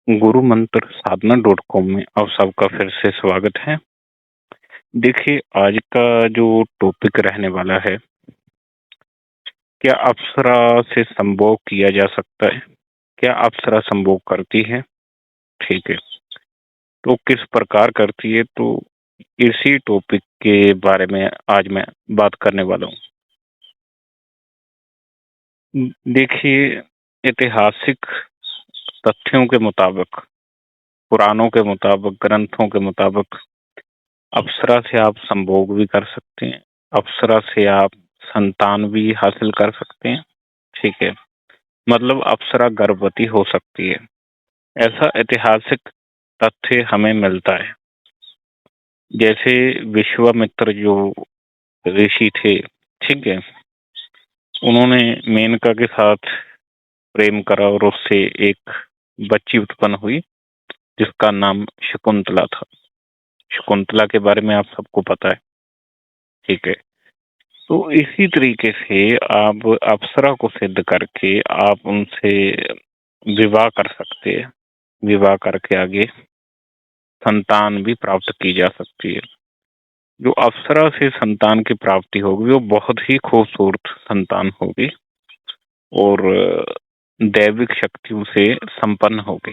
गुरु मंत्र साधना .com में आप सबका फिर से स्वागत है। देखिए, आज का जो टॉपिक रहने वाला है, क्या अप्सरा से संभोग किया जा सकता है? क्या अप्सरा संभोग करती है? ठीक है, तो किस प्रकार करती है? तो इसी टॉपिक के बारे में आज मैं बात करने वाला हूँ। देखिए, ऐतिहासिक तथ्यों के मुताबिक, पुराणों के मुताबिक, ग्रंथों के मुताबिक अप्सरा से आप संभोग भी कर सकते हैं, अप्सरा से आप संतान भी हासिल कर सकते हैं। ठीक है, मतलब अप्सरा गर्भवती हो सकती है, ऐसा ऐतिहासिक तथ्य हमें मिलता है। जैसे विश्वामित्र जो ऋषि थे, ठीक है, उन्होंने मेनका के साथ प्रेम करा और उससे एक बच्ची उत्पन्न हुई जिसका नाम शकुंतला था। शकुंतला के बारे में आप सबको पता है, ठीक है। तो इसी तरीके से आप अप्सरा को सिद्ध करके आप उनसे विवाह कर सकते हैं। विवाह करके आगे संतान भी प्राप्त की जा सकती है। जो अप्सरा से संतान की प्राप्ति होगी वो बहुत ही खूबसूरत संतान होगी और दैविक शक्तियों से संपन्न होगी।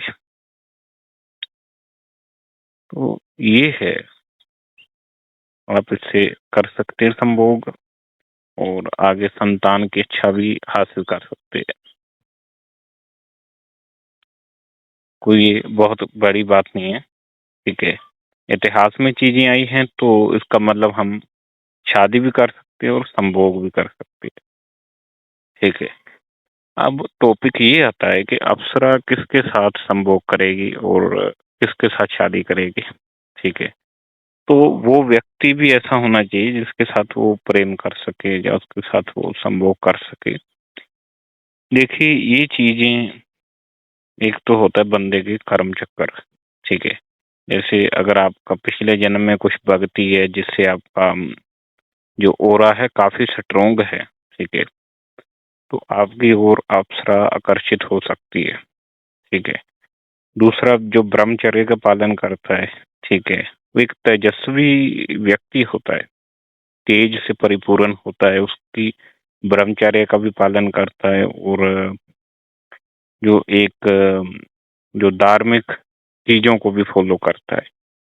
तो ये है, आप इससे कर सकते हैं संभोग और आगे संतान की इच्छा भी हासिल कर सकते हैं। कोई बहुत बड़ी बात नहीं है, ठीक है। इतिहास में चीजें आई हैं तो इसका मतलब हम शादी भी कर सकते हैं और संभोग भी कर सकते हैं, ठीक है। अब टॉपिक ये आता है कि अप्सरा किसके साथ संभोग करेगी और किसके साथ शादी करेगी, ठीक है। तो वो व्यक्ति भी ऐसा होना चाहिए जिसके साथ वो प्रेम कर सके या उसके साथ वो संभोग कर सके। देखिए, ये चीजें, एक तो होता है बंदे के कर्म चक्कर, ठीक है। जैसे अगर आपका पिछले जन्म में कुछ भक्ति है जिससे आपका जो ओरा है काफी स्ट्रोंग है, ठीक है, तो आपकी ओर अप्सरा आकर्षित हो सकती है, ठीक है। दूसरा, जो ब्रह्मचर्य का पालन करता है, ठीक है, वो एक तेजस्वी व्यक्ति होता है, तेज से परिपूर्ण होता है, उसकी ब्रह्मचर्य का भी पालन करता है और जो एक जो धार्मिक चीजों को भी फॉलो करता है,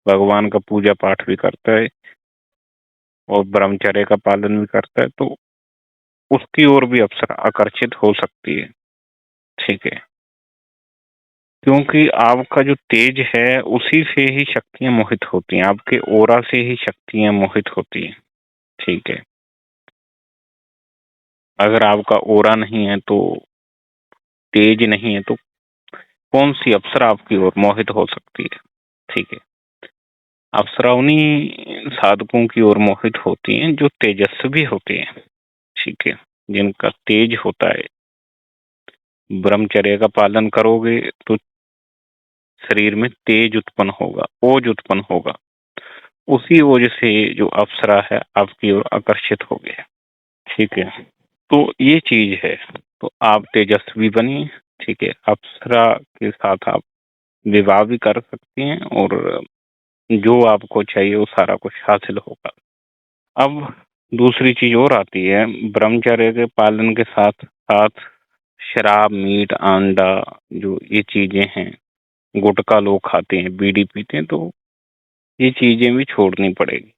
भगवान का पूजा पाठ भी करता है और ब्रह्मचर्य का पालन भी करता है, तो उसकी ओर भी अप्सरा आकर्षित हो सकती है, ठीक है। क्योंकि आपका जो तेज है उसी से ही शक्तियां मोहित होती हैं, आपके ओरा से ही शक्तियां मोहित होती हैं, ठीक है। अगर आपका ओरा नहीं है तो, तेज नहीं है तो कौन सी अप्सरा आपकी ओर मोहित हो सकती है, ठीक है। अप्सरा उन्हीं साधकों की ओर मोहित होती हैं जो तेजस्वी होते हैं, ठीक है, जिनका तेज होता है। ब्रह्मचर्य का पालन करोगे तो शरीर में तेज उत्पन्न होगा, ओज उत्पन्न होगा, उसी ओज से जो अप्सरा है आपकी ओर आकर्षित हो गया, ठीक है। तो ये चीज है, तो आप तेजस्वी बनिए, ठीक है। अप्सरा के साथ आप विवाह भी कर सकती हैं और जो आपको चाहिए वो सारा कुछ हासिल होगा। अब दूसरी चीज और आती है, ब्रह्मचर्य के पालन के साथ साथ शराब, मीट, अंडा, जो ये चीजें हैं, गुटखा लोग खाते हैं, बीड़ी पीते हैं, तो ये चीजें भी छोड़नी पड़ेगी,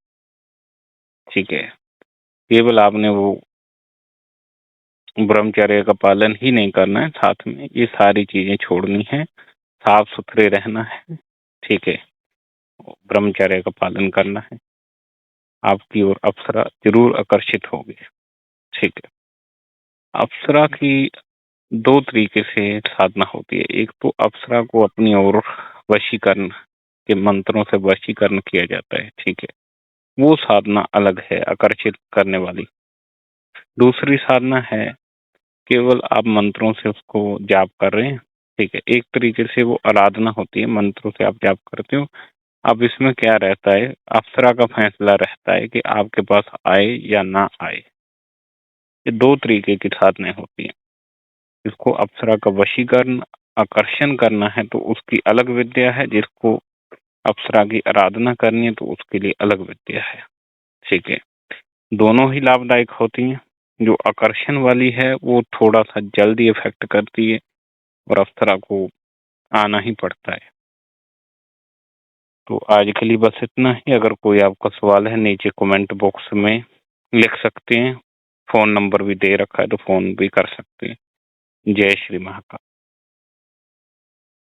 ठीक है। केवल आपने वो ब्रह्मचर्य का पालन ही नहीं करना है, साथ में ये सारी चीजें छोड़नी है, साफ सुथरे रहना है, ठीक है, ब्रह्मचर्य का पालन करना है, आपकी ओर अप्सरा जरूर आकर्षित होगी, ठीक है। अप्सरा की दो तरीके से साधना होती है। एक तो अप्सरा को अपनी ओर वशीकरण के मंत्रों से वशीकरण किया जाता है, ठीक है, वो साधना अलग है, आकर्षित करने वाली। दूसरी साधना है, केवल आप मंत्रों से उसको जाप कर रहे हैं, ठीक है, एक तरीके से वो आराधना होती है, मंत्रों से आप जाप करते हो। अब इसमें क्या रहता है, अप्सरा का फैसला रहता है कि आपके पास आए या ना आए। ये दो तरीके की साधनाएं होती हैं। इसको अप्सरा का वशीकरण आकर्षण करना है तो उसकी अलग विद्या है, जिसको अप्सरा की आराधना करनी है तो उसके लिए अलग विद्या है। ठीक है, दोनों ही लाभदायक होती हैं। जो आकर्षण वाली है वो थोड़ा सा जल्दी इफेक्ट करती है और अप्सरा को आना ही पड़ता है। तो आज के लिए बस इतना ही। अगर कोई आपका सवाल है नीचे कमेंट बॉक्स में लिख सकते हैं। फोन नंबर भी दे रखा है तो फोन भी कर सकते हैं। जय श्री महाकाल।